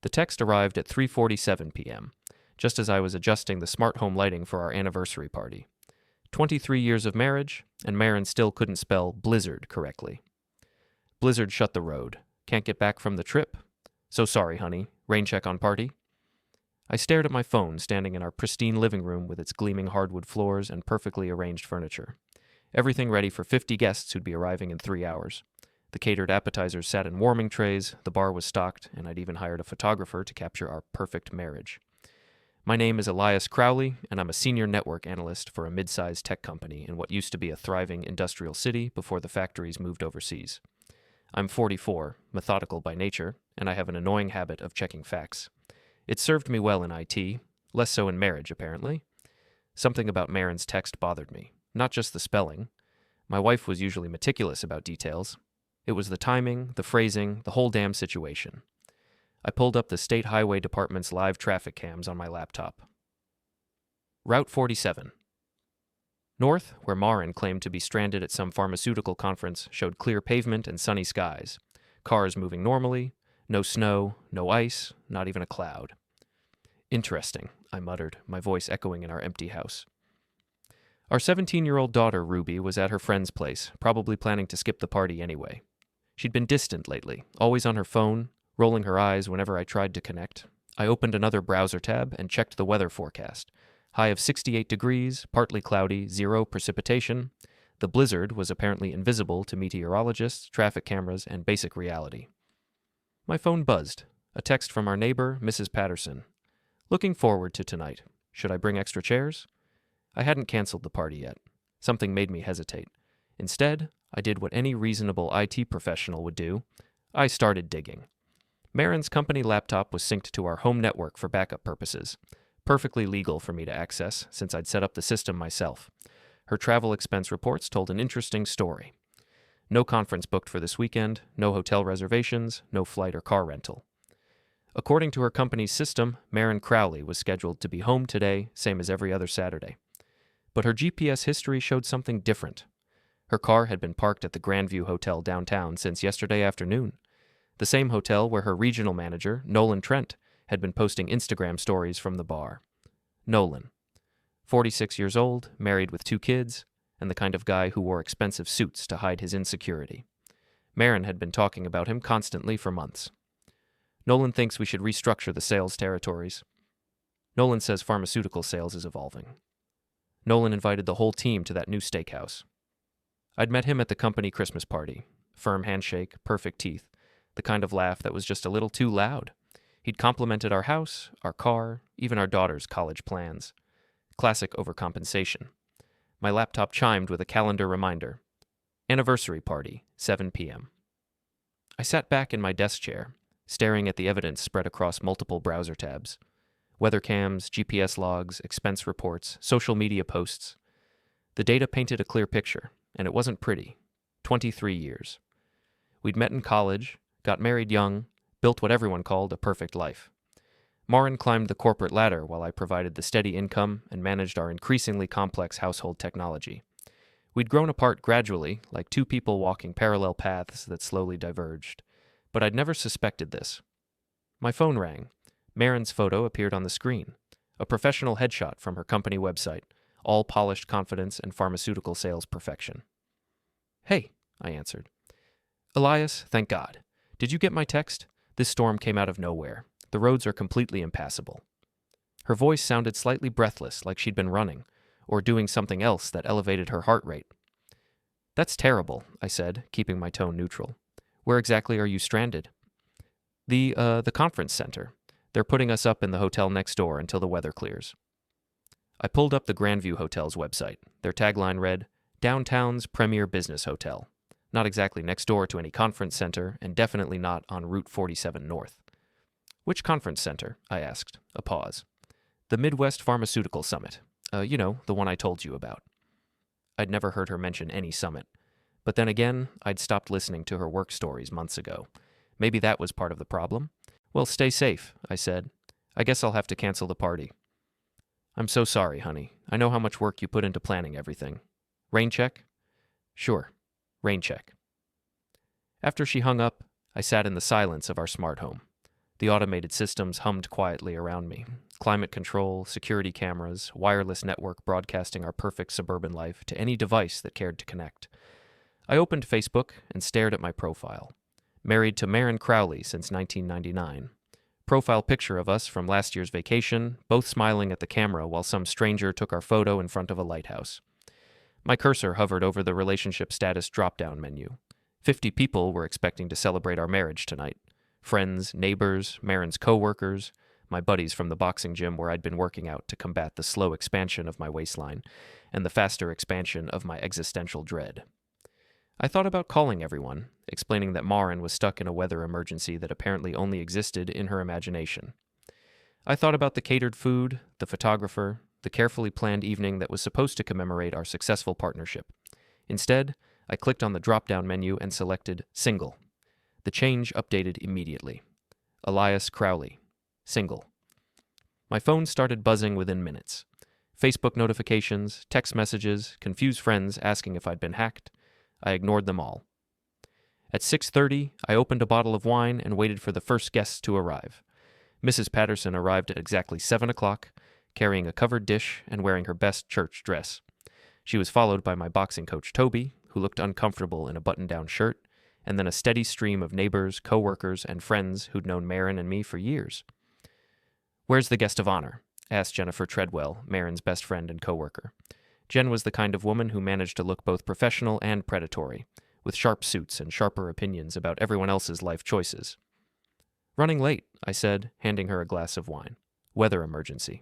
The text arrived at 3:47 p.m., just as I was adjusting the smart home lighting for our anniversary party. 23 years of marriage, and Maren still couldn't spell blizzard correctly. Blizzard shut the road. Can't get back from the trip. So sorry, honey. Rain check on party. I stared at my phone standing in our pristine living room with its gleaming hardwood floors and perfectly arranged furniture. Everything ready for 50 guests who'd be arriving in 3 hours. The catered appetizers sat in warming trays, the bar was stocked, and I'd even hired a photographer to capture our perfect marriage. My name is Elias Crowley, and I'm a senior network analyst for a mid-sized tech company in what used to be a thriving industrial city before the factories moved overseas. I'm 44, methodical by nature, and I have an annoying habit of checking facts. It served me well in IT, less so in marriage, apparently. Something about Maren's text bothered me, not just the spelling. My wife was usually meticulous about details. It was the timing, the phrasing, the whole damn situation. I pulled up the State Highway Department's live traffic cams on my laptop. Route 47. North, where Maren claimed to be stranded at some pharmaceutical conference, showed clear pavement and sunny skies. Cars moving normally, no snow, no ice, not even a cloud. Interesting, I muttered, my voice echoing in our empty house. Our 17-year-old daughter, Ruby, was at her friend's place, probably planning to skip the party anyway. She'd been distant lately, always on her phone, rolling her eyes whenever I tried to connect. I opened another browser tab and checked the weather forecast. High of 68 degrees, partly cloudy, 0 precipitation. The blizzard was apparently invisible to meteorologists, traffic cameras, and basic reality. My phone buzzed. A text from our neighbor, Mrs. Patterson. Looking forward to tonight. Should I bring extra chairs? I hadn't canceled the party yet. Something made me hesitate. Instead, I did what any reasonable IT professional would do. I started digging. Maren's company laptop was synced to our home network for backup purposes. Perfectly legal for me to access, since I'd set up the system myself. Her travel expense reports told an interesting story. No conference booked for this weekend, no hotel reservations, no flight or car rental. According to her company's system, Nolan Crowley was scheduled to be home today, same as every other Saturday. But her GPS history showed something different. Her car had been parked at the Grandview Hotel downtown since yesterday afternoon. The same hotel where her regional manager, Nolan Trent, had been posting Instagram stories from the bar. Nolan, 46 years old, married with 2 kids, and the kind of guy who wore expensive suits to hide his insecurity. Maren had been talking about him constantly for months. Nolan thinks we should restructure the sales territories. Nolan says pharmaceutical sales is evolving. Nolan invited the whole team to that new steakhouse. I'd met him at the company Christmas party. Firm handshake, perfect teeth, the kind of laugh that was just a little too loud. He'd complimented our house, our car, even our daughter's college plans. Classic overcompensation. My laptop chimed with a calendar reminder. Anniversary party, 7 p.m. I sat back in my desk chair, staring at the evidence spread across multiple browser tabs. Weather cams, GPS logs, expense reports, social media posts. The data painted a clear picture, and it wasn't pretty. 23 years. We'd met in college, got married young, built what everyone called a perfect life. Maren climbed the corporate ladder while I provided the steady income and managed our increasingly complex household technology. We'd grown apart gradually, like 2 people walking parallel paths that slowly diverged. But I'd never suspected this. My phone rang. Maren's photo appeared on the screen. A professional headshot from her company website, all polished confidence and pharmaceutical sales perfection. Hey, I answered. Elias, thank God. Did you get my text? This storm came out of nowhere. The roads are completely impassable. Her voice sounded slightly breathless, like she'd been running, or doing something else that elevated her heart rate. That's terrible, I said, keeping my tone neutral. Where exactly are you stranded? The conference center. They're putting us up in the hotel next door until the weather clears. I pulled up the Grandview Hotel's website. Their tagline read, Downtown's premier business hotel. Not exactly next door to any conference center, and definitely not on Route 47 North. Which conference center? I asked. A pause. The Midwest Pharmaceutical Summit. The one I told you about. I'd never heard her mention any summit. But then again, I'd stopped listening to her work stories months ago. Maybe that was part of the problem. Well, stay safe, I said. I guess I'll have to cancel the party. I'm so sorry, honey. I know how much work you put into planning everything. Rain check? Sure. Rain check. After she hung up, I sat in the silence of our smart home. The automated systems hummed quietly around me. Climate control, security cameras, wireless network broadcasting our perfect suburban life to any device that cared to connect. I opened Facebook and stared at my profile. Married to Maren Crowley since 1999. Profile picture of us from last year's vacation, both smiling at the camera while some stranger took our photo in front of a lighthouse. My cursor hovered over the relationship status drop-down menu. 50 people were expecting to celebrate our marriage tonight. Friends, neighbors, Maren's co-workers, my buddies from the boxing gym where I'd been working out to combat the slow expansion of my waistline and the faster expansion of my existential dread. I thought about calling everyone, explaining that Maren was stuck in a weather emergency that apparently only existed in her imagination. I thought about the catered food, the photographer, the carefully planned evening that was supposed to commemorate our successful partnership. Instead, I clicked on the drop-down menu and selected Single. The change updated immediately. Elias Crowley. Single. My phone started buzzing within minutes. Facebook notifications, text messages, confused friends asking if I'd been hacked. I ignored them all. At 6:30, I opened a bottle of wine and waited for the first guests to arrive. Mrs. Patterson arrived at exactly 7 o'clock, carrying a covered dish and wearing her best church dress. She was followed by my boxing coach Toby, who looked uncomfortable in a button-down shirt, and then a steady stream of neighbors, co-workers, and friends who'd known Maren and me for years. "Where's the guest of honor?" asked Jennifer Treadwell, Maren's best friend and co-worker. Jen was the kind of woman who managed to look both professional and predatory, with sharp suits and sharper opinions about everyone else's life choices. "Running late," I said, handing her a glass of wine. "Weather emergency."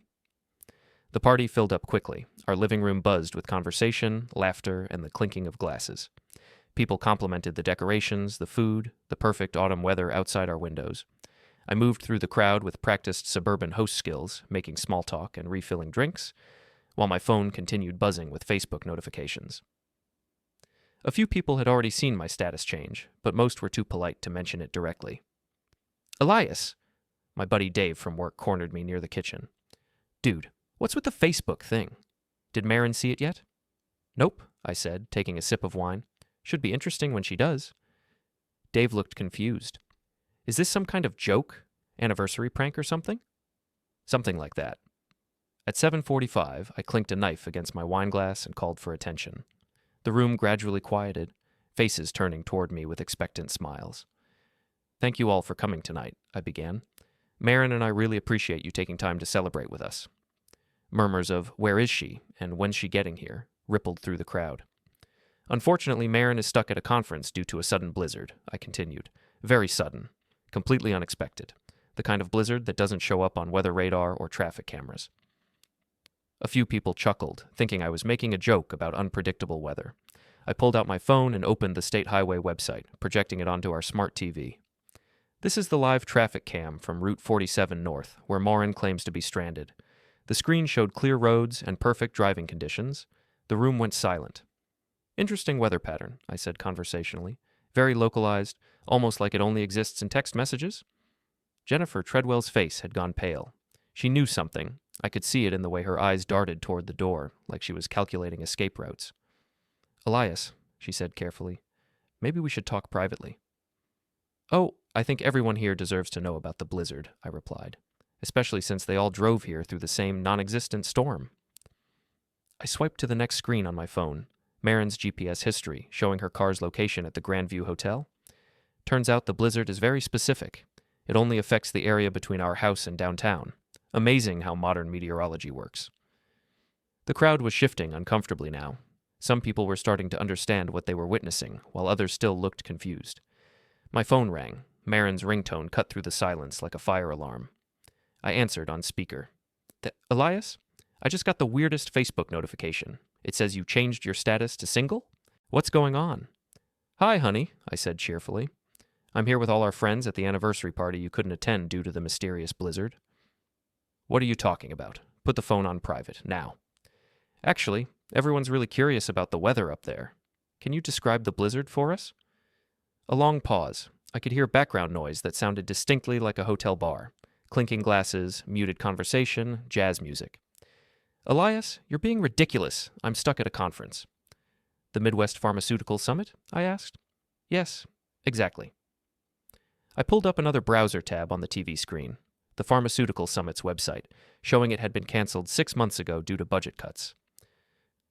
The party filled up quickly. Our living room buzzed with conversation, laughter, and the clinking of glasses. People complimented the decorations, the food, the perfect autumn weather outside our windows. I moved through the crowd with practiced suburban host skills, making small talk and refilling drinks, while my phone continued buzzing with Facebook notifications. A few people had already seen my status change, but most were too polite to mention it directly. "Elias!" My buddy Dave from work cornered me near the kitchen. "Dude, what's with the Facebook thing? Did Maren see it yet?" "Nope," I said, taking a sip of wine. "Should be interesting when she does." Dave looked confused. "Is this some kind of joke? Anniversary prank or something?" "Something like that." At 7:45, I clinked a knife against my wine glass and called for attention. The room gradually quieted, faces turning toward me with expectant smiles. "Thank you all for coming tonight," I began. "Maren and I really appreciate you taking time to celebrate with us." Murmurs of "Where is she?" and "When's she getting here?" rippled through the crowd. "Unfortunately, Maren is stuck at a conference due to a sudden blizzard," I continued. "Very sudden. Completely unexpected. The kind of blizzard that doesn't show up on weather radar or traffic cameras." A few people chuckled, thinking I was making a joke about unpredictable weather. I pulled out my phone and opened the State Highway website, projecting it onto our smart TV. This is the live traffic cam from Route 47 North, where Maren claims to be stranded. The screen showed clear roads and perfect driving conditions. The room went silent. "Interesting weather pattern," I said conversationally. "Very localized, almost like it only exists in text messages." Jennifer Treadwell's face had gone pale. She knew something. I could see it in the way her eyes darted toward the door, like she was calculating escape routes. "Elias," she said carefully, "maybe we should talk privately." "Oh, I think everyone here deserves to know about the blizzard," I replied, "especially since they all drove here through the same non-existent storm." I swiped to the next screen on my phone, Maren's GPS history, showing her car's location at the Grandview Hotel. Turns out the blizzard is very specific. It only affects the area between our house and downtown. Amazing how modern meteorology works. The crowd was shifting uncomfortably now. Some people were starting to understand what they were witnessing, while others still looked confused. My phone rang. Maren's ringtone cut through the silence like a fire alarm. I answered on speaker. "Elias? I just got the weirdest Facebook notification. It says you changed your status to single? What's going on?" "Hi, honey," I said cheerfully. "I'm here with all our friends at the anniversary party you couldn't attend due to the mysterious blizzard." "What are you talking about? Put the phone on private, now." "Actually, everyone's really curious about the weather up there. Can you describe the blizzard for us?" A long pause. I could hear background noise that sounded distinctly like a hotel bar. Clinking glasses, muted conversation, jazz music. "Elias, you're being ridiculous. I'm stuck at a conference." "The Midwest Pharmaceutical Summit?" I asked. "Yes, exactly." I pulled up another browser tab on the TV screen, the Pharmaceutical Summit's website, showing it had been canceled 6 months ago due to budget cuts.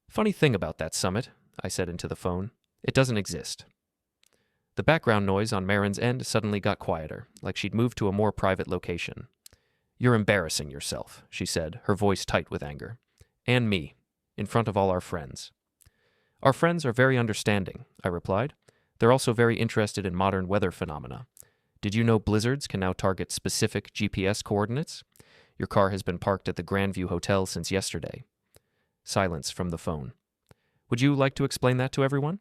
Funny thing about that summit, I said into the phone, it doesn't exist. The background noise on Maren's end suddenly got quieter, like she'd moved to a more private location. You're embarrassing yourself, she said, her voice tight with anger. And me, in front of all our friends. Our friends are very understanding, I replied. They're also very interested in modern weather phenomena. Did you know blizzards can now target specific GPS coordinates? Your car has been parked at the Grandview Hotel since yesterday. Silence from the phone. Would you like to explain that to everyone?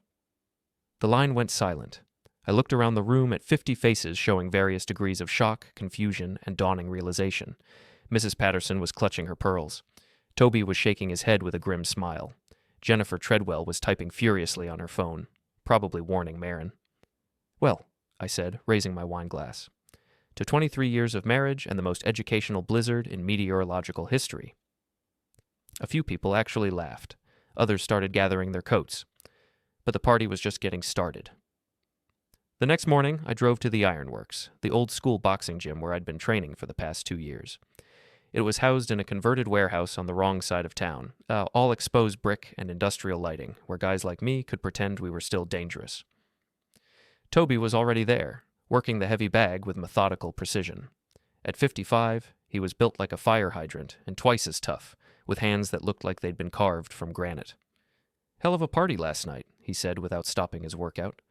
The line went silent. I looked around the room at 50 faces showing various degrees of shock, confusion, and dawning realization. Mrs. Patterson was clutching her pearls. Toby was shaking his head with a grim smile. Jennifer Treadwell was typing furiously on her phone, probably warning Maren. Well, I said, raising my wine glass. To 23 years of marriage and the most educational blizzard in meteorological history. A few people actually laughed. Others started gathering their coats. But the party was just getting started. The next morning, I drove to the Ironworks, the old school boxing gym where I'd been training for the past 2 years. It was housed in a converted warehouse on the wrong side of town, all exposed brick and industrial lighting, where guys like me could pretend we were still dangerous. Toby was already there, working the heavy bag with methodical precision. At 55, he was built like a fire hydrant and twice as tough, with hands that looked like they'd been carved from granite. Hell of a party last night, he said without stopping his workout.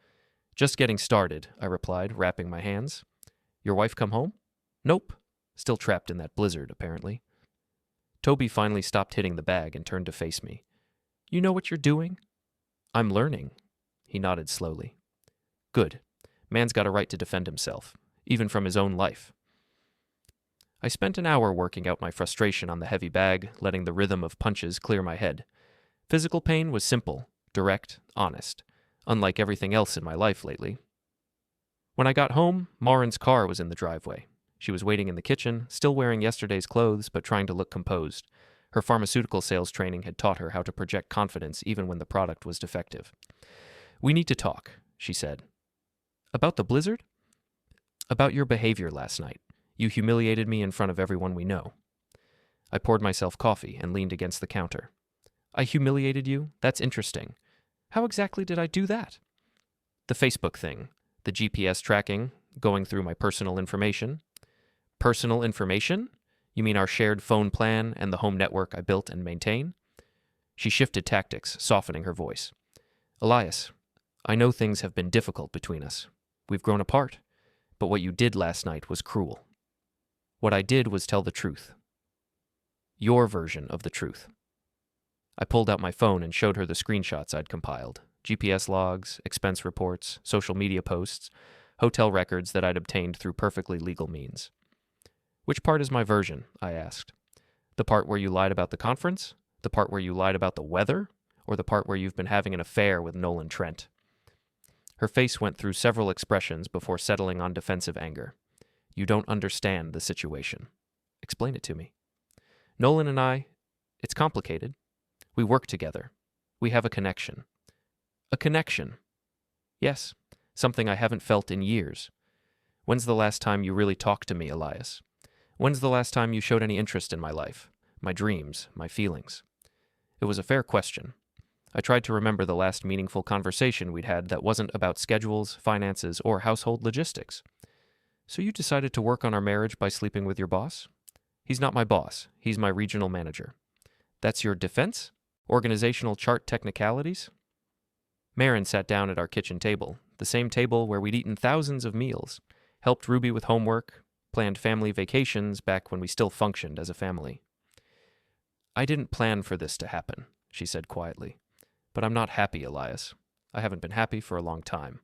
Just getting started, I replied, wrapping my hands. Your wife come home? Nope. Still trapped in that blizzard, apparently. Toby finally stopped hitting the bag and turned to face me. You know what you're doing? I'm learning. He nodded slowly. Good. Man's got a right to defend himself, even from his own life. I spent an hour working out my frustration on the heavy bag, letting the rhythm of punches clear my head. Physical pain was simple, direct, honest, unlike everything else in my life lately. When I got home, Maren's car was in the driveway. She was waiting in the kitchen, still wearing yesterday's clothes, but trying to look composed. Her pharmaceutical sales training had taught her how to project confidence even when the product was defective. We need to talk, she said. About the blizzard? About your behavior last night. You humiliated me in front of everyone we know. I poured myself coffee and leaned against the counter. I humiliated you? That's interesting. How exactly did I do that? The Facebook thing, the GPS tracking, going through my personal information. Personal information? You mean our shared phone plan and the home network I built and maintain? She shifted tactics, softening her voice. Elias, I know things have been difficult between us. We've grown apart. But what you did last night was cruel. What I did was tell the truth. Your version of the truth. I pulled out my phone and showed her the screenshots I'd compiled. GPS logs, expense reports, social media posts, hotel records that I'd obtained through perfectly legal means. Which part is my version? I asked. The part where you lied about the conference? The part where you lied about the weather? Or the part where you've been having an affair with Nolan Trent? Her face went through several expressions before settling on defensive anger. You don't understand the situation. Explain it to me. Nolan and I, it's complicated. We work together. We have a connection. A connection. Yes, something I haven't felt in years. When's the last time you really talked to me, Elias? When's the last time you showed any interest in my life, my dreams, my feelings? It was a fair question. I tried to remember the last meaningful conversation we'd had that wasn't about schedules, finances, or household logistics. So you decided to work on our marriage by sleeping with your boss? He's not my boss. He's my regional manager. That's your defense? Organizational chart technicalities? Maren sat down at our kitchen table, the same table where we'd eaten thousands of meals, helped Ruby with homework, planned family vacations back when we still functioned as a family. I didn't plan for this to happen, she said quietly. But I'm not happy, Elias. I haven't been happy for a long time.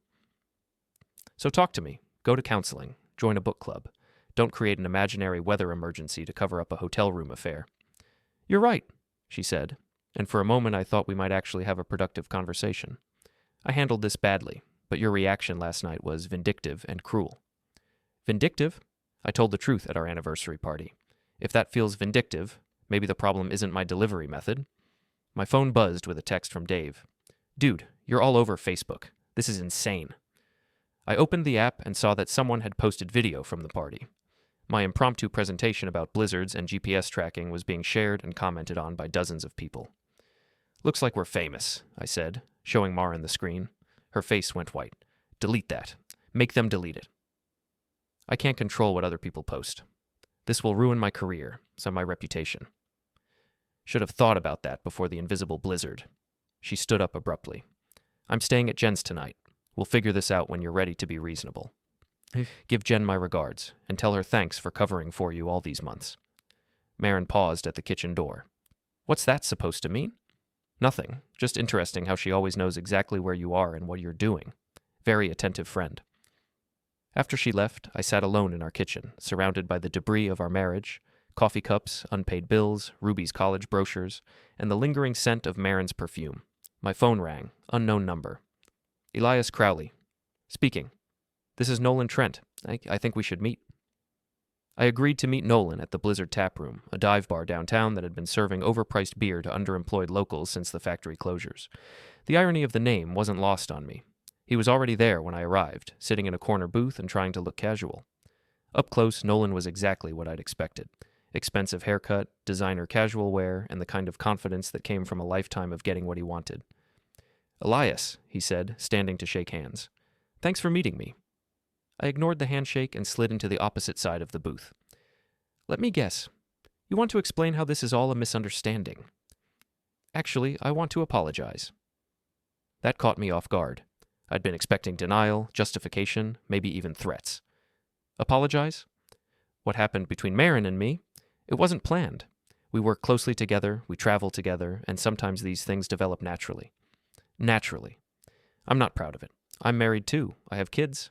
So talk to me. Go to counseling. Join a book club. Don't create an imaginary weather emergency to cover up a hotel room affair. You're right, she said, and for a moment I thought we might actually have a productive conversation. I handled this badly, but your reaction last night was vindictive and cruel. Vindictive? I told the truth at our anniversary party. If that feels vindictive, maybe the problem isn't my delivery method. My phone buzzed with a text from Dave. Dude, you're all over Facebook. This is insane. I opened the app and saw that someone had posted video from the party. My impromptu presentation about blizzards and GPS tracking was being shared and commented on by dozens of people. "Looks like we're famous," I said, showing Maren the screen. Her face went white. "Delete that. Make them delete it." I can't control what other people post. This will ruin my career, so my reputation. Should have thought about that before the invisible blizzard. She stood up abruptly. "I'm staying at Jen's tonight. We'll figure this out when you're ready to be reasonable. Give Jen my regards, and tell her thanks for covering for you all these months." Maren paused at the kitchen door. "What's that supposed to mean?" "Nothing. Just interesting how she always knows exactly where you are and what you're doing. Very attentive friend." After she left, I sat alone in our kitchen, surrounded by the debris of our marriage, coffee cups, unpaid bills, Ruby's college brochures, and the lingering scent of Maren's perfume. My phone rang. Unknown number. "Elias Crowley. Speaking. This is Nolan Trent. I think we should meet." I agreed to meet Nolan at the Blizzard Tap Room, a dive bar downtown that had been serving overpriced beer to underemployed locals since the factory closures. The irony of the name wasn't lost on me. He was already there when I arrived, sitting in a corner booth and trying to look casual. Up close, Nolan was exactly what I'd expected. Expensive haircut, designer casual wear, and the kind of confidence that came from a lifetime of getting what he wanted. "Elias," he said, standing to shake hands. "Thanks for meeting me." I ignored the handshake and slid into the opposite side of the booth. "Let me guess. You want to explain how this is all a misunderstanding?" "Actually, I want to apologize." That caught me off guard. I'd been expecting denial, justification, maybe even threats. Apologize? What happened between Maren and me? It wasn't planned. We work closely together, we travel together, and sometimes these things develop naturally. Naturally. I'm not proud of it. I'm married too. I have kids.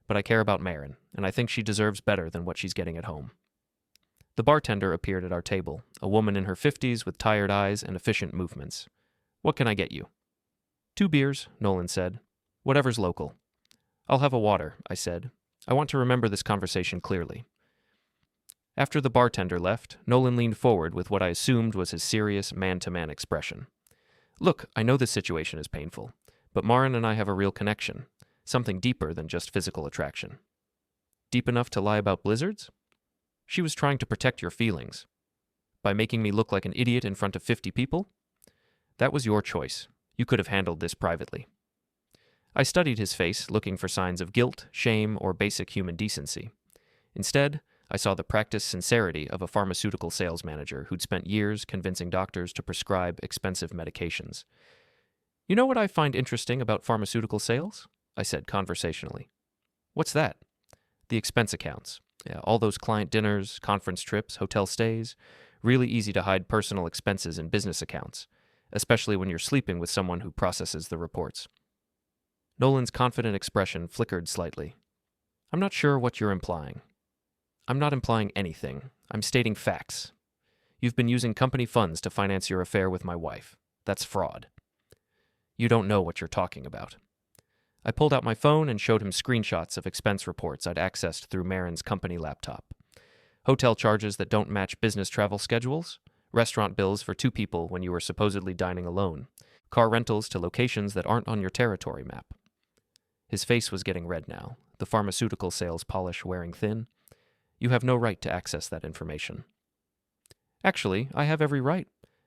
But I care about Maren, and I think she deserves better than what she's getting at home. The bartender appeared at our table, a woman in her 50s with tired eyes and efficient movements. "What can I get you?" "2 beers, Nolan said. "Whatever's local." "I'll have a water," I said. I want to remember this conversation clearly. After the bartender left, Nolan leaned forward with what I assumed was his serious man-to-man expression. "Look, I know this situation is painful, but Maren and I have a real connection. Something deeper than just physical attraction." "Deep enough to lie about blizzards?" "She was trying to protect your feelings. By making me look like an idiot in front of 50 people? That was your choice. You could have handled this privately." I studied his face, looking for signs of guilt, shame, or basic human decency. Instead, I saw the practiced sincerity of a pharmaceutical sales manager who'd spent years convincing doctors to prescribe expensive medications. "You know what I find interesting about pharmaceutical sales?" I said conversationally. "What's that?" "The expense accounts. Yeah, all those client dinners, conference trips, hotel stays. Really easy to hide personal expenses in business accounts, especially when you're sleeping with someone who processes the reports." Nolan's confident expression flickered slightly. "I'm not sure what you're implying." "I'm not implying anything. I'm stating facts. You've been using company funds to finance your affair with my wife. That's fraud." "You don't know what you're talking about." I pulled out my phone and showed him screenshots of expense reports I'd accessed through Maren's company laptop. Hotel charges that don't match business travel schedules, restaurant bills for 2 people when you were supposedly dining alone, car rentals to locations that aren't on your territory map. His face was getting red now, the pharmaceutical sales polish wearing thin. "You have no right to access that information." "Actually, I have every right.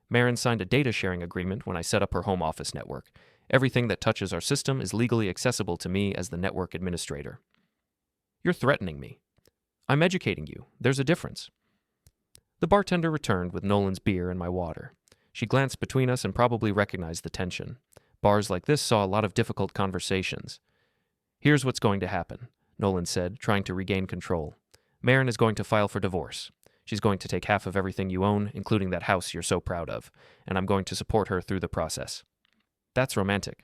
Maren signed a data sharing agreement when I set up her home office network. Everything that touches our system is legally accessible to me as the network administrator." "You're threatening me." "I'm educating you. There's a difference." The bartender returned with Nolan's beer and my water. She glanced between us and probably recognized the tension. Bars like this saw a lot of difficult conversations. "Here's what's going to happen," Nolan said, trying to regain control. "Maren is going to file for divorce. She's going to take half of everything you own, including that house you're so proud of, and I'm going to support her through the process." "That's romantic.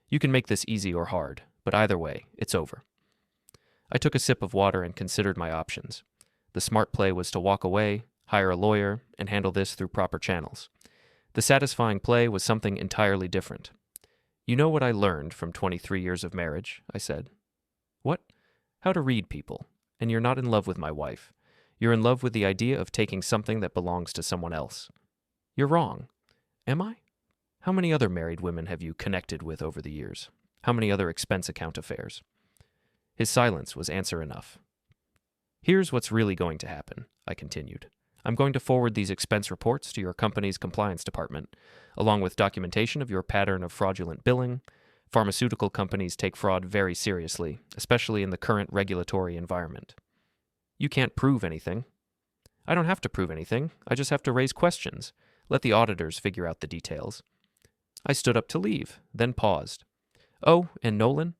You can make this easy or hard, but either way, it's over." I took a sip of water and considered my options. The smart play was to walk away, hire a lawyer, and handle this through proper channels. The satisfying play was something entirely different. "You know what I learned from 23 years of marriage," I said. "What?" "How to read people. And you're not in love with my wife. You're in love with the idea of taking something that belongs to someone else." "You're wrong." "Am I?" "How many other married women have you connected with over the years? How many other expense account affairs?" His silence was answer enough. Here's what's really going to happen, I continued. I'm going to forward these expense reports to your company's compliance department, along with documentation of your pattern of fraudulent billing. Pharmaceutical companies take fraud very seriously, especially in the current regulatory environment. You can't prove anything. I don't have to prove anything. I just have to raise questions. Let the auditors figure out the details. I stood up to leave, then paused. Oh, and Nolan,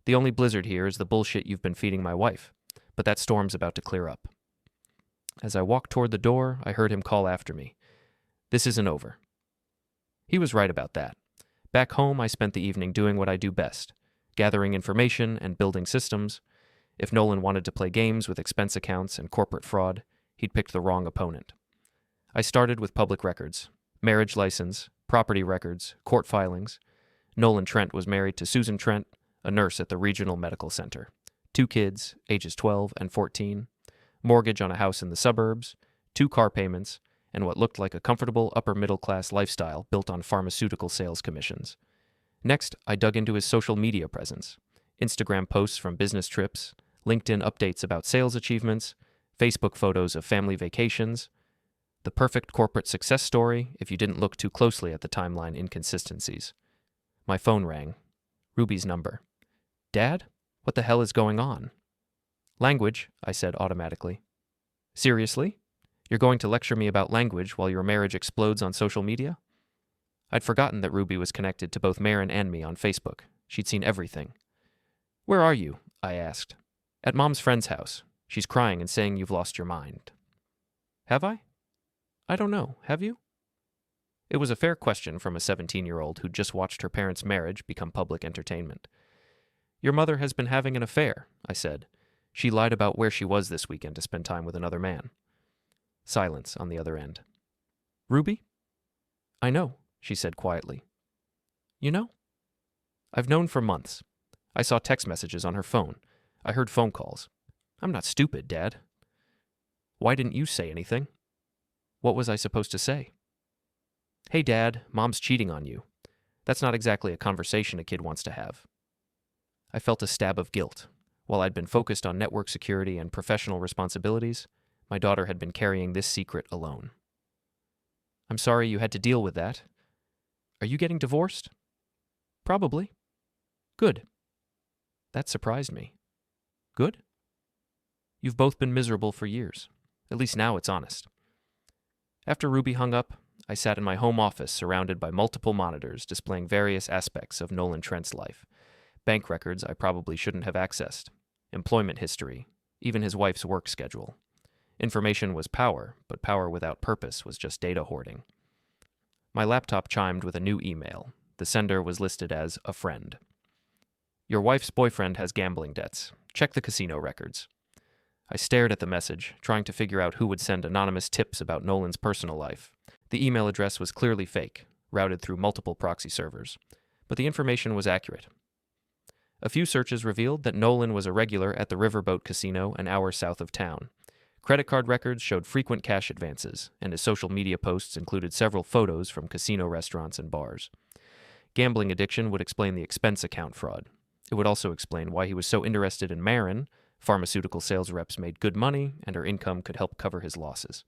the only blizzard here is the bullshit you've been feeding my wife, but that storm's about to clear up. As I walked toward the door, I heard him call after me. This isn't over. He was right about that. Back home, I spent the evening doing what I do best, gathering information and building systems. If Nolan wanted to play games with expense accounts and corporate fraud, he'd picked the wrong opponent. I started with public records, marriage license, property records, court filings. Nolan Trent was married to Susan Trent, a nurse at the regional medical center. 2 kids, ages 12 and 14, mortgage on a house in the suburbs, 2 car payments, and what looked like a comfortable upper-middle-class lifestyle built on pharmaceutical sales commissions. Next, I dug into his social media presence, Instagram posts from business trips, LinkedIn updates about sales achievements, Facebook photos of family vacations. The perfect corporate success story if you didn't look too closely at the timeline inconsistencies. My phone rang. Ruby's number. Dad? What the hell is going on? Language, I said automatically. Seriously? You're going to lecture me about language while your marriage explodes on social media? I'd forgotten that Ruby was connected to both Maren and me on Facebook. She'd seen everything. Where are you? I asked. At Mom's friend's house. She's crying and saying you've lost your mind. Have I? I don't know. Have you? It was a fair question from a 17-year-old who'd just watched her parents' marriage become public entertainment. Your mother has been having an affair, I said. She lied about where she was this weekend to spend time with another man. Silence on the other end. Ruby? I know, she said quietly. You know? I've known for months. I saw text messages on her phone. I heard phone calls. I'm not stupid, Dad. Why didn't you say anything? What was I supposed to say? Hey, Dad, Mom's cheating on you. That's not exactly a conversation a kid wants to have. I felt a stab of guilt. While I'd been focused on network security and professional responsibilities, my daughter had been carrying this secret alone. I'm sorry you had to deal with that. Are you getting divorced? Probably. Good. That surprised me. Good? You've both been miserable for years. At least now it's honest. After Ruby hung up, I sat in my home office surrounded by multiple monitors displaying various aspects of Nolan Trent's life. Bank records I probably shouldn't have accessed. Employment history. Even his wife's work schedule. Information was power, but power without purpose was just data hoarding. My laptop chimed with a new email. The sender was listed as a friend. Your wife's boyfriend has gambling debts. Check the casino records. I stared at the message, trying to figure out who would send anonymous tips about Nolan's personal life. The email address was clearly fake, routed through multiple proxy servers, but the information was accurate. A few searches revealed that Nolan was a regular at the Riverboat Casino an hour south of town. Credit card records showed frequent cash advances, and his social media posts included several photos from casino restaurants and bars. Gambling addiction would explain the expense account fraud. It would also explain why he was so interested in Maren. Pharmaceutical sales reps made good money, and her income could help cover his losses.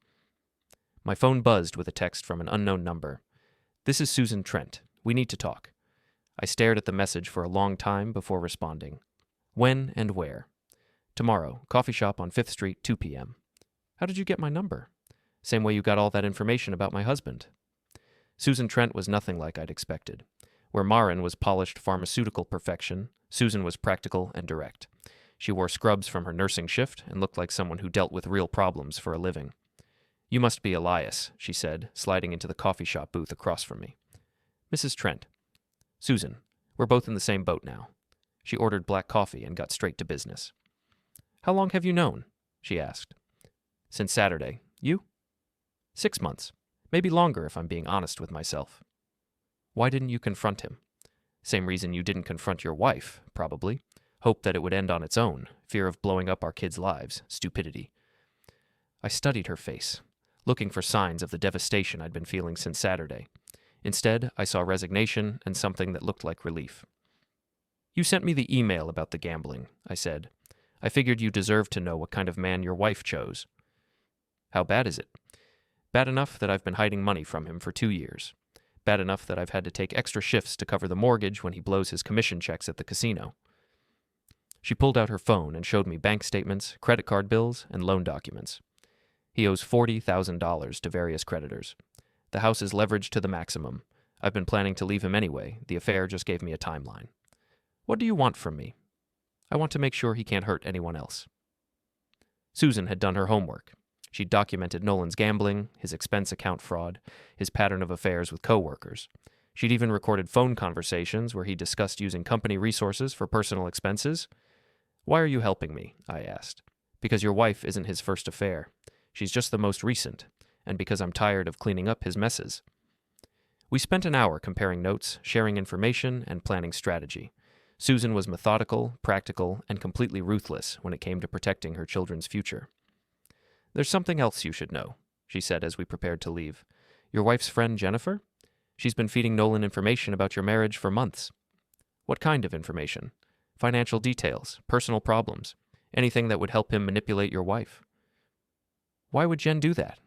My phone buzzed with a text from an unknown number. This is Susan Trent. We need to talk. I stared at the message for a long time before responding. When and where? Tomorrow, coffee shop on 5th Street, 2 p.m. How did you get my number? Same way you got all that information about my husband. Susan Trent was nothing like I'd expected. Where Maren was polished pharmaceutical perfection, Susan was practical and direct. She wore scrubs from her nursing shift and looked like someone who dealt with real problems for a living. You must be Elias, she said, sliding into the coffee shop booth across from me. Mrs. Trent. Susan, we're both in the same boat now. She ordered black coffee and got straight to business. How long have you known? She asked. Since Saturday. You? 6 months. Maybe longer if I'm being honest with myself. Why didn't you confront him? Same reason you didn't confront your wife, probably. Hope that it would end on its own. Fear of blowing up our kids' lives. Stupidity. I studied her face, looking for signs of the devastation I'd been feeling since Saturday. Instead, I saw resignation and something that looked like relief. You sent me the email about the gambling, I said. I figured you deserved to know what kind of man your wife chose. How bad is it? Bad enough that I've been hiding money from him for 2 years. Bad enough that I've had to take extra shifts to cover the mortgage when he blows his commission checks at the casino. She pulled out her phone and showed me bank statements, credit card bills, and loan documents. He owes $40,000 to various creditors. The house is leveraged to the maximum. I've been planning to leave him anyway. The affair just gave me a timeline. What do you want from me? I want to make sure he can't hurt anyone else. Susan had done her homework. She'd documented Nolan's gambling, his expense account fraud, his pattern of affairs with coworkers. She'd even recorded phone conversations where he discussed using company resources for personal expenses. Why are you helping me? I asked. Because your wife isn't his first affair. She's just the most recent, and because I'm tired of cleaning up his messes. We spent an hour comparing notes, sharing information, and planning strategy. Susan was methodical, practical, and completely ruthless when it came to protecting her children's future. There's something else you should know, she said as we prepared to leave. Your wife's friend, Jennifer? She's been feeding Nolan information about your marriage for months. What kind of information? Financial details, personal problems, anything that would help him manipulate your wife. Why would Jen do that?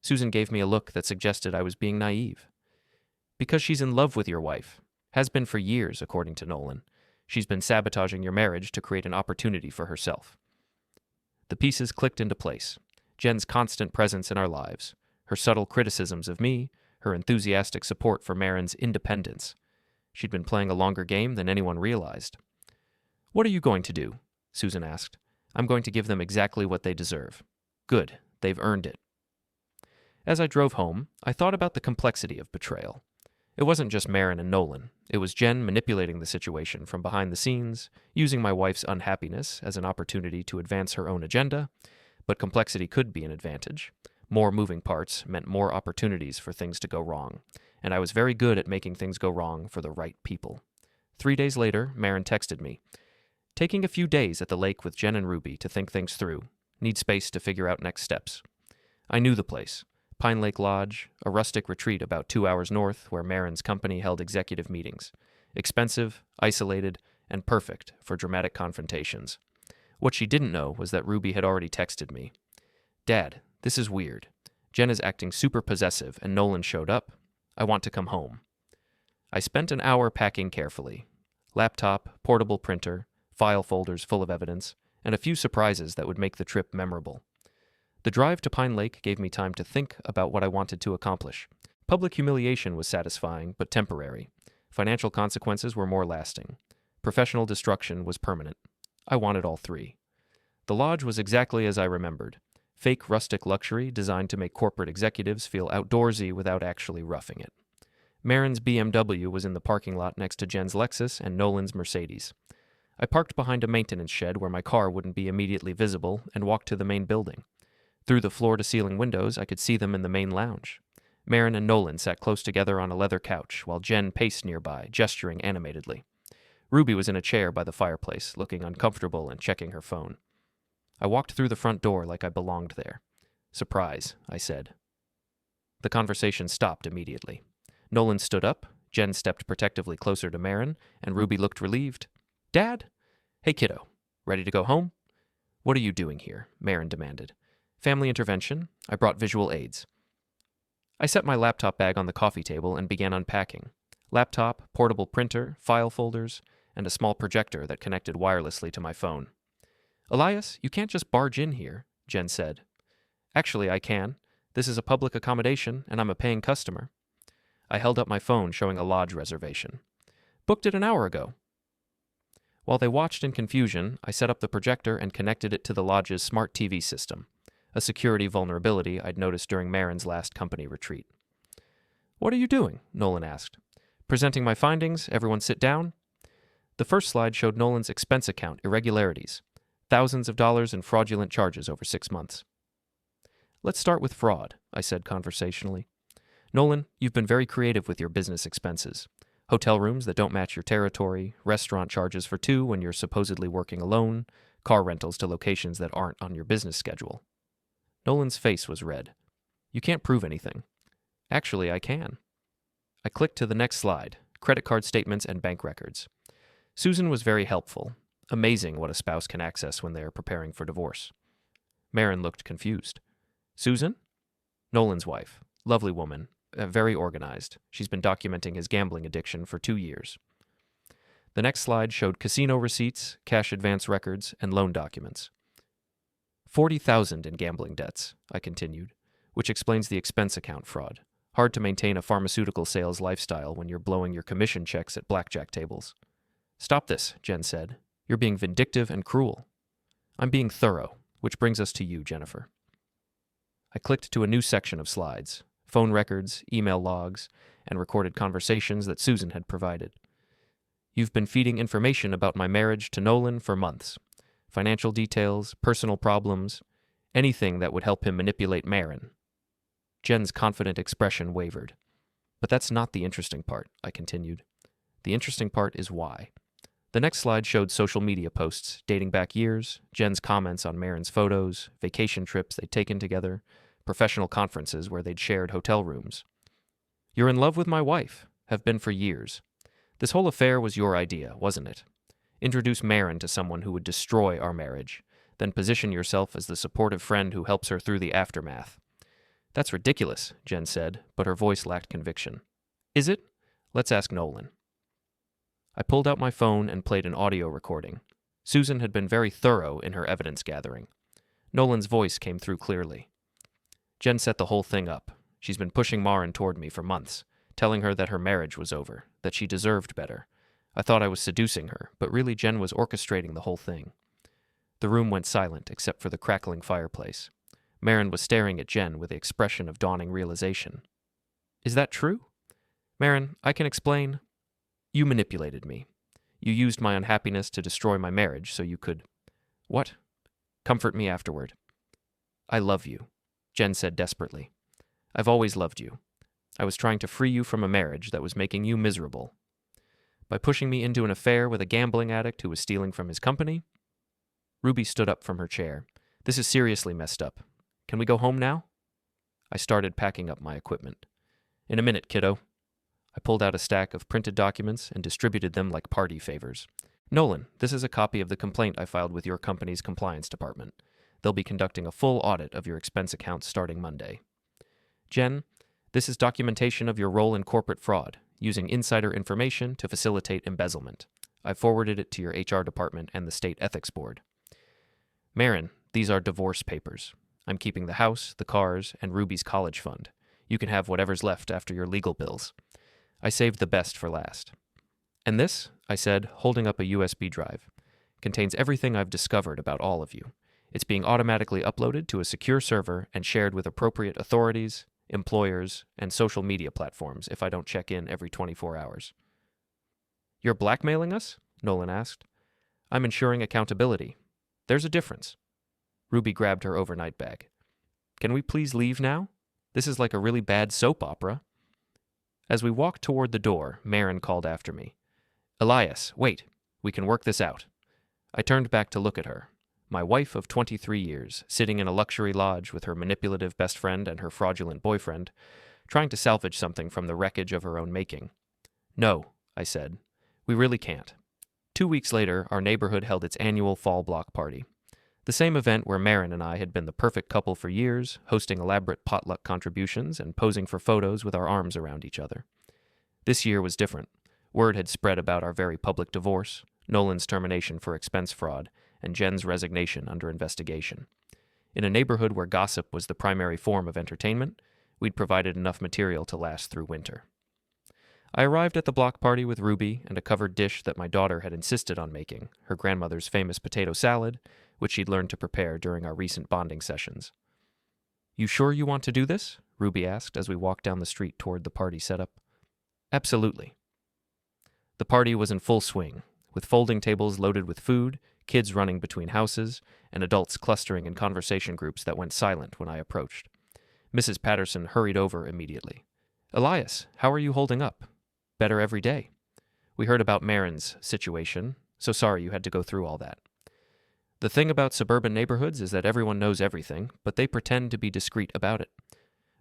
Susan gave me a look that suggested I was being naive. Because she's in love with your wife. Has been for years, according to Nolan. She's been sabotaging your marriage to create an opportunity for herself. The pieces clicked into place. Jen's constant presence in our lives, her subtle criticisms of me, her enthusiastic support for Maren's independence. She'd been playing a longer game than anyone realized. What are you going to do? Susan asked. I'm going to give them exactly what they deserve. Good, they've earned it. As I drove home, I thought about the complexity of betrayal. It wasn't just Maren and Nolan. It was Jen manipulating the situation from behind the scenes, using my wife's unhappiness as an opportunity to advance her own agenda. But complexity could be an advantage. More moving parts meant more opportunities for things to go wrong, and I was very good at making things go wrong for the right people. 3 days later, Maren texted me. Taking a few days at the lake with Jen and Ruby to think things through. Need space to figure out next steps. I knew the place. Pine Lake Lodge, a rustic retreat about 2 hours north where Maren's company held executive meetings. Expensive, isolated, and perfect for dramatic confrontations. What she didn't know was that Ruby had already texted me. Dad, this is weird. Jen is acting super possessive and Nolan showed up. I want to come home. I spent an hour packing carefully. Laptop, portable printer, file folders full of evidence, and a few surprises that would make the trip memorable. The drive to Pine Lake gave me time to think about what I wanted to accomplish. Public humiliation was satisfying, but temporary. Financial consequences were more lasting. Professional destruction was permanent. I wanted all three. The lodge was exactly as I remembered. Fake rustic luxury designed to make corporate executives feel outdoorsy without actually roughing it. Maren's BMW was in the parking lot next to Jen's Lexus and Nolan's Mercedes. I parked behind a maintenance shed where my car wouldn't be immediately visible and walked to the main building. Through the floor-to-ceiling windows, I could see them in the main lounge. Maren and Nolan sat close together on a leather couch, while Jen paced nearby, gesturing animatedly. Ruby was in a chair by the fireplace, looking uncomfortable and checking her phone. I walked through the front door like I belonged there. Surprise, I said. The conversation stopped immediately. Nolan stood up, Jen stepped protectively closer to Maren, and Ruby looked relieved. Dad? Hey, kiddo. Ready to go home? What are you doing here? Maren demanded. Family intervention. I brought visual aids. I set my laptop bag on the coffee table and began unpacking. Laptop, portable printer, file folders, and a small projector that connected wirelessly to my phone. Elias, you can't just barge in here, Jen said. Actually, I can. This is a public accommodation, and I'm a paying customer. I held up my phone showing a lodge reservation. Booked it an hour ago. While they watched in confusion, I set up the projector and connected it to the lodge's smart TV system, a security vulnerability I'd noticed during Maren's last company retreat. What are you doing? Nolan asked. Presenting my findings. Everyone sit down. The first slide showed Nolan's expense account irregularities. Thousands of dollars in fraudulent charges over 6 months. Let's start with fraud, I said conversationally. Nolan, you've been very creative with your business expenses. Hotel rooms that don't match your territory, restaurant charges for two when you're supposedly working alone, car rentals to locations that aren't on your business schedule. Nolan's face was red. You can't prove anything. Actually, I can. I clicked to the next slide, credit card statements and bank records. Susan was very helpful. Amazing what a spouse can access when they are preparing for divorce. Maren looked confused. Susan? Nolan's wife. Lovely woman. Very organized. She's been documenting his gambling addiction for 2 years. The next slide showed casino receipts, cash advance records, and loan documents. 40,000 in gambling debts, I continued, which explains the expense account fraud. Hard to maintain a pharmaceutical sales lifestyle when you're blowing your commission checks at blackjack tables. Stop this, Jen said. You're being vindictive and cruel. I'm being thorough, which brings us to you, Jennifer. I clicked to a new section of slides, phone records, email logs, and recorded conversations that Susan had provided. You've been feeding information about my marriage to Nolan for months. Financial details, personal problems, anything that would help him manipulate Maren. Jen's confident expression wavered. But that's not the interesting part, I continued. The interesting part is why. The next slide showed social media posts dating back years, Jen's comments on Maren's photos, vacation trips they'd taken together, professional conferences where they'd shared hotel rooms. You're in love with my wife, have been for years. This whole affair was your idea, wasn't it? Introduce Maren to someone who would destroy our marriage, then position yourself as the supportive friend who helps her through the aftermath. That's ridiculous, Jen said, but her voice lacked conviction. Is it? Let's ask Nolan. I pulled out my phone and played an audio recording. Susan had been very thorough in her evidence gathering. Nolan's voice came through clearly. Jen set the whole thing up. She's been pushing Maren toward me for months, telling her that her marriage was over, that she deserved better. I thought I was seducing her, but really Jen was orchestrating the whole thing. The room went silent except for the crackling fireplace. Maren was staring at Jen with the expression of dawning realization. Is that true? Maren, I can explain. You manipulated me. You used my unhappiness to destroy my marriage so you could... What? Comfort me afterward. I love you, Jen said desperately. I've always loved you. I was trying to free you from a marriage that was making you miserable. By pushing me into an affair with a gambling addict who was stealing from his company? Ruby stood up from her chair. This is seriously messed up. Can we go home now? I started packing up my equipment. In a minute, kiddo. I pulled out a stack of printed documents and distributed them like party favors. Nolan, this is a copy of the complaint I filed with your company's compliance department. They'll be conducting a full audit of your expense accounts starting Monday. Jen, this is documentation of your role in corporate fraud, using insider information to facilitate embezzlement. I forwarded it to your HR department and the state ethics board. Maren, these are divorce papers. I'm keeping the house, the cars, and Ruby's college fund. You can have whatever's left after your legal bills. I saved the best for last. And this, I said, holding up a USB drive, contains everything I've discovered about all of you. It's being automatically uploaded to a secure server and shared with appropriate authorities, employers, and social media platforms if I don't check in every 24 hours. You're blackmailing us? Nolan asked. I'm ensuring accountability. There's a difference. Ruby grabbed her overnight bag. Can we please leave now? This is like a really bad soap opera. As we walked toward the door, Maren called after me. Elias, wait. We can work this out. I turned back to look at her. My wife of 23 years, sitting in a luxury lodge with her manipulative best friend and her fraudulent boyfriend, trying to salvage something from the wreckage of her own making. No, I said. We really can't. 2 weeks later, our neighborhood held its annual fall block party. The same event where Maren and I had been the perfect couple for years, hosting elaborate potluck contributions and posing for photos with our arms around each other. This year was different. Word had spread about our very public divorce, Nolan's termination for expense fraud, and Jen's resignation under investigation. In a neighborhood where gossip was the primary form of entertainment, we'd provided enough material to last through winter. I arrived at the block party with Ruby and a covered dish that my daughter had insisted on making, her grandmother's famous potato salad, which she'd learned to prepare during our recent bonding sessions. You sure you want to do this? Ruby asked as we walked down the street toward the party setup. Absolutely. The party was in full swing, with folding tables loaded with food, kids running between houses, and adults clustering in conversation groups that went silent when I approached. Mrs. Patterson hurried over immediately. Elias, how are you holding up? Better every day. We heard about Maren's situation, so sorry you had to go through all that. The thing about suburban neighborhoods is that everyone knows everything, but they pretend to be discreet about it.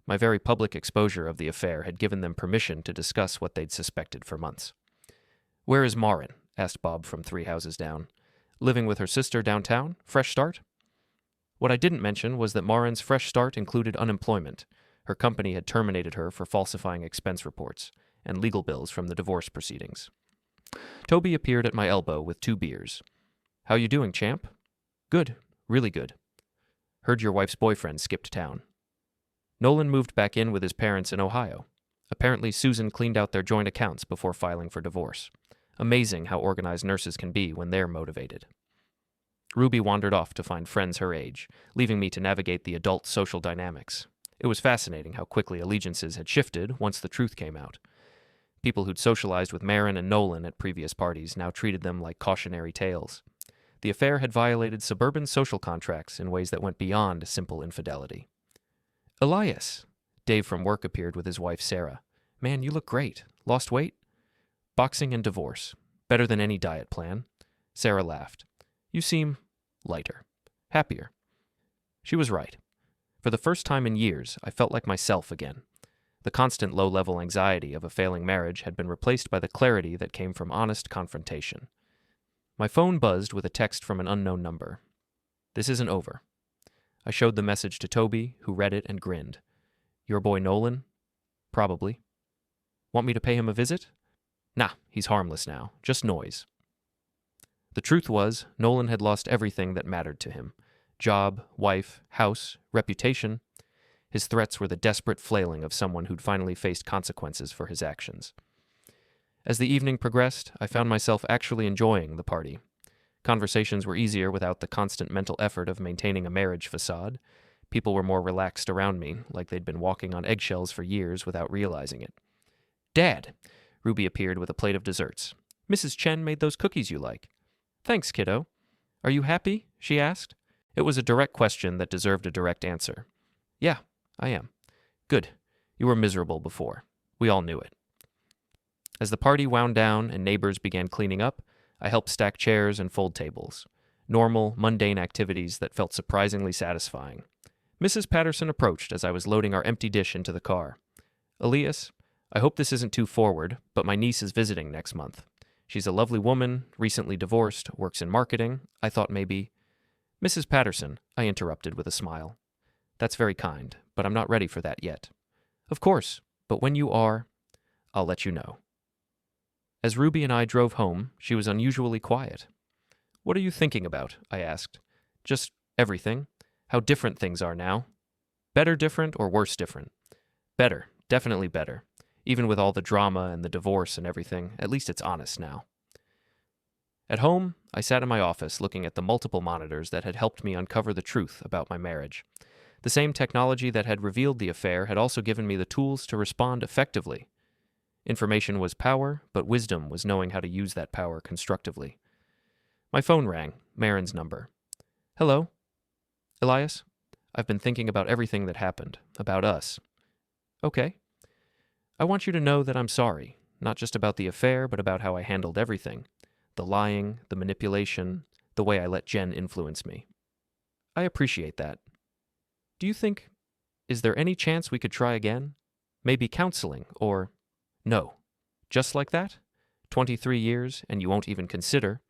My very public exposure of the affair had given them permission to discuss what they'd suspected for months. Where is Maren? asked Bob from 3 houses down. Living with her sister downtown? Fresh start? What I didn't mention was that Maren's fresh start included unemployment. Her company had terminated her for falsifying expense reports and legal bills from the divorce proceedings. Toby appeared at my elbow with 2 beers. "How you doing, champ?" "Good. Really good." "Heard your wife's boyfriend skipped town." Nolan moved back in with his parents in Ohio. Apparently, Susan cleaned out their joint accounts before filing for divorce. Amazing how organized nurses can be when they're motivated. Ruby wandered off to find friends her age, leaving me to navigate the adult social dynamics. It was fascinating how quickly allegiances had shifted once the truth came out. People who'd socialized with Maren and Nolan at previous parties now treated them like cautionary tales. The affair had violated suburban social contracts in ways that went beyond simple infidelity. "Elias!" Dave from work appeared with his wife Sarah. "Man, you look great. Lost weight?" "Boxing and divorce. Better than any diet plan." Sarah laughed. "You seem lighter. Happier." She was right. For the first time in years, I felt like myself again. The constant low-level anxiety of a failing marriage had been replaced by the clarity that came from honest confrontation. My phone buzzed with a text from an unknown number. "This isn't over." I showed the message to Toby, who read it and grinned. "Your boy Nolan?" "Probably." "Want me to pay him a visit?" "Nah, he's harmless now. Just noise." The truth was, Nolan had lost everything that mattered to him. Job, wife, house, reputation. His threats were the desperate flailing of someone who'd finally faced consequences for his actions. As the evening progressed, I found myself actually enjoying the party. Conversations were easier without the constant mental effort of maintaining a marriage facade. People were more relaxed around me, like they'd been walking on eggshells for years without realizing it. "Dad!" Ruby appeared with a plate of desserts. "Mrs. Chen made those cookies you like." "Thanks, kiddo." "Are you happy?" she asked. It was a direct question that deserved a direct answer. "Yeah, I am." "Good. You were miserable before. We all knew it." As the party wound down and neighbors began cleaning up, I helped stack chairs and fold tables. Normal, mundane activities that felt surprisingly satisfying. Mrs. Patterson approached as I was loading our empty dish into the car. "Elias, I hope this isn't too forward, but my niece is visiting next month. She's a lovely woman, recently divorced, works in marketing. I thought maybe—" "Mrs. Patterson," I interrupted with a smile. "That's very kind, but I'm not ready for that yet." "Of course, but when you are, I'll let you know." As Ruby and I drove home, she was unusually quiet. "What are you thinking about?" I asked. "Just everything. How different things are now." "Better different or worse different?" "Better, definitely better. Even with all the drama and the divorce and everything, at least it's honest now." At home, I sat in my office looking at the multiple monitors that had helped me uncover the truth about my marriage. The same technology that had revealed the affair had also given me the tools to respond effectively. Information was power, but wisdom was knowing how to use that power constructively. My phone rang, Maren's number. "Hello? Elias? I've been thinking about everything that happened, about us." "Okay. I want you to know that I'm sorry, not just about the affair, but about how I handled everything. The lying, the manipulation, the way I let Jen influence me. I appreciate that. Do you think, is there any chance we could try again? Maybe counseling, or... No. Just like that? 23 years, and you won't even consider?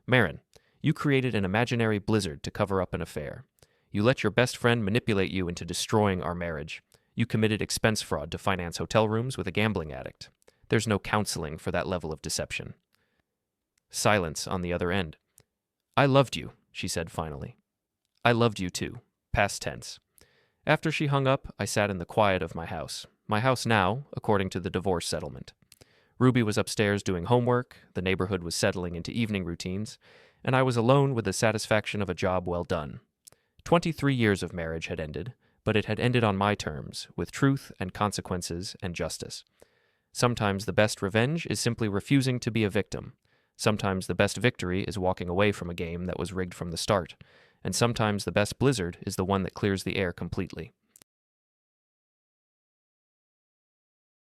Maren, you created an imaginary blizzard to cover up an affair. You let your best friend manipulate you into destroying our marriage. You committed expense fraud to finance hotel rooms with a gambling addict. There's no counseling for that level of deception." Silence on the other end. "I loved you," she said finally. "I loved you too. Past tense." After she hung up, I sat in the quiet of my house. My house now, according to the divorce settlement. Ruby was upstairs doing homework, the neighborhood was settling into evening routines, and I was alone with the satisfaction of a job well done. 23 years of marriage had ended, but it had ended on my terms, with truth and consequences and justice. Sometimes the best revenge is simply refusing to be a victim. Sometimes the best victory is walking away from a game that was rigged from the start. And sometimes the best blizzard is the one that clears the air completely.